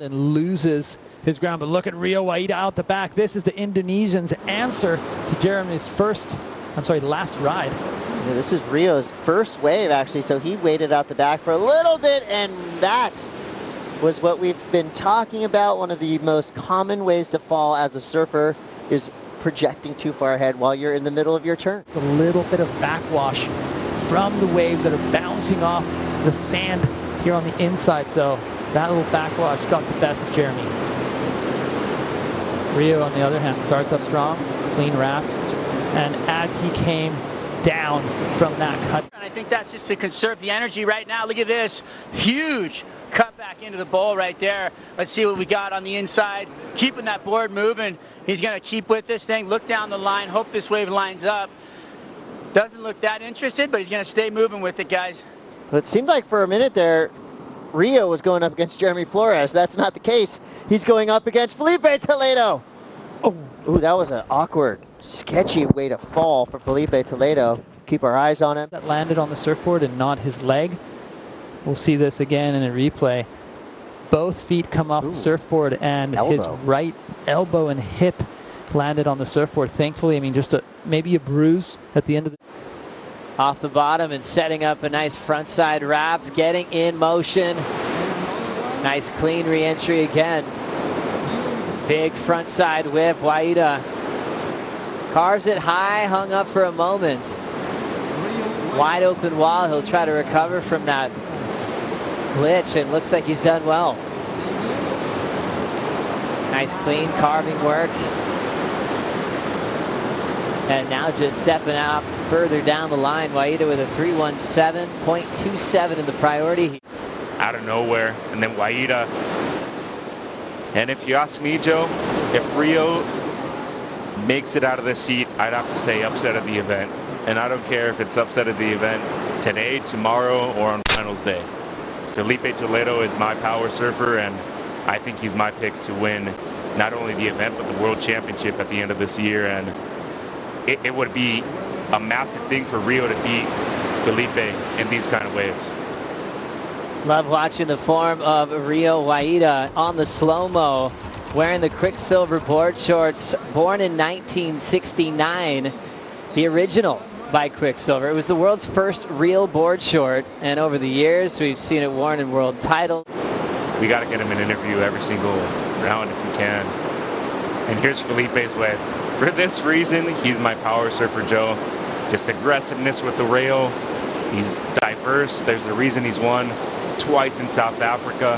and loses his ground. But look at Rio Waida out the back. This is the Indonesian's answer to Jeremy's last ride. Yeah, this is Rio's first wave, actually, so he waited out the back for a little bit, and that was what we've been talking about. One of the most common ways to fall as a surfer is projecting too far ahead while you're in the middle of your turn. It's a little bit of backwash from the waves that are bouncing off the sand here on the inside, so that little backwash got the best of Jeremy. Rio, on the other hand, starts up strong, clean wrap, and as he came down from that cut. I think that's just to conserve the energy right now. Look at this huge cut back into the bowl right there. Let's see what we got on the inside. Keeping that board moving. He's going to keep with this thing, look down the line, hope this wave lines up. Doesn't look that interested, but he's going to stay moving with it, guys. Well, it seemed like for a minute there, Rio was going up against Jeremy Flores. That's not the case. He's going up against Filipe Toledo. Oh, that was an awkward, sketchy way to fall for Filipe Toledo. Keep our eyes on him. That landed on the surfboard and not his leg. We'll see this again in a replay. Both feet come off the surfboard, and his right elbow and hip landed on the surfboard. Thankfully, I mean, just maybe a bruise at the end of the... Off the bottom and setting up a nice frontside wrap, getting in motion. Nice clean re-entry again. Big frontside whip. Waida carves it high, hung up for a moment. Wide open wall. He'll try to recover from that glitch, and looks like he's done well. Nice clean carving work. And now just stepping out further down the line, Waida with a 317.27 in the priority. Out of nowhere, and then Waida. And if you ask me, Joe, if Rio makes it out of this heat, I'd have to say upset of the event. And I don't care if it's upset of the event today, tomorrow, or on finals day. Filipe Toledo is my power surfer, and I think he's my pick to win not only the event, but the World Championship at the end of this year. And it would be a massive thing for Rio to beat Filipe in these kind of waves. Love watching the form of Rio Waida on the slow-mo, wearing the Quiksilver board shorts, born in 1969, the original by Quiksilver. It was the world's first real board short, and over the years we've seen it worn in world titles. We got to get him an interview every single round if we can. And here's Filipe's wave. For this reason, he's my power surfer, Joe. Just aggressiveness with the rail. He's diverse. There's a reason he's won twice in South Africa.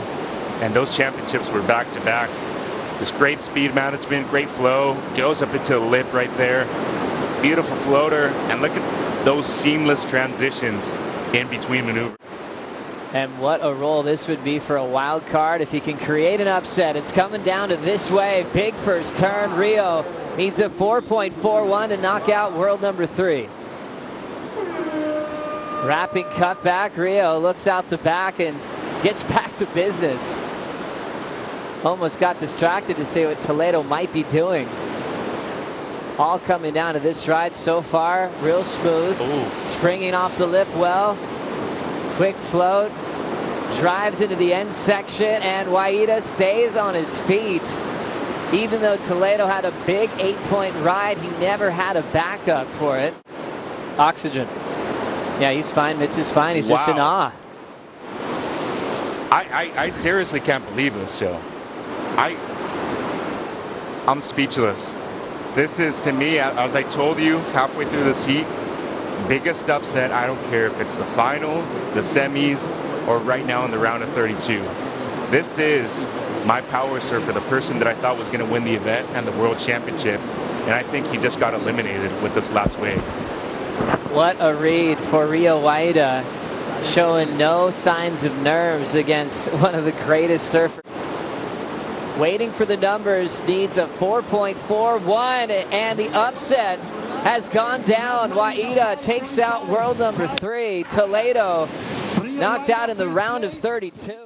And those championships were back-to-back. Just great speed management, great flow. Goes up into the lip right there. Beautiful floater. And look at those seamless transitions in between maneuvers. And what a role this would be for a wild card if he can create an upset. It's coming down to this wave. Big first turn. Rio needs a 4.41 to knock out world number 3. Wrapping cut back. Rio looks out the back and gets back to business. Almost got distracted to see what Toledo might be doing. All coming down to this ride so far. Real smooth. Ooh. Springing off the lip well. Quick float. Drives into the end section, and Waida stays on his feet. Even though Toledo had a big 8-point ride, he never had a backup for it. Oxygen. Yeah, he's fine. Mitch is fine. He's just in awe. I seriously can't believe this, Joe. I'm speechless. This is, to me, as I told you, halfway through this heat, biggest upset. I don't care if it's the final, the semis, or right now in the round of 32. This is my power surfer, the person that I thought was going to win the event and the World Championship. And I think he just got eliminated with this last wave. What a read for Rio Waida, showing no signs of nerves against one of the greatest surfers. Waiting for the numbers, needs a 4.41, and the upset has gone down. Waida takes out world number 3. Toledo knocked out in the round of 32.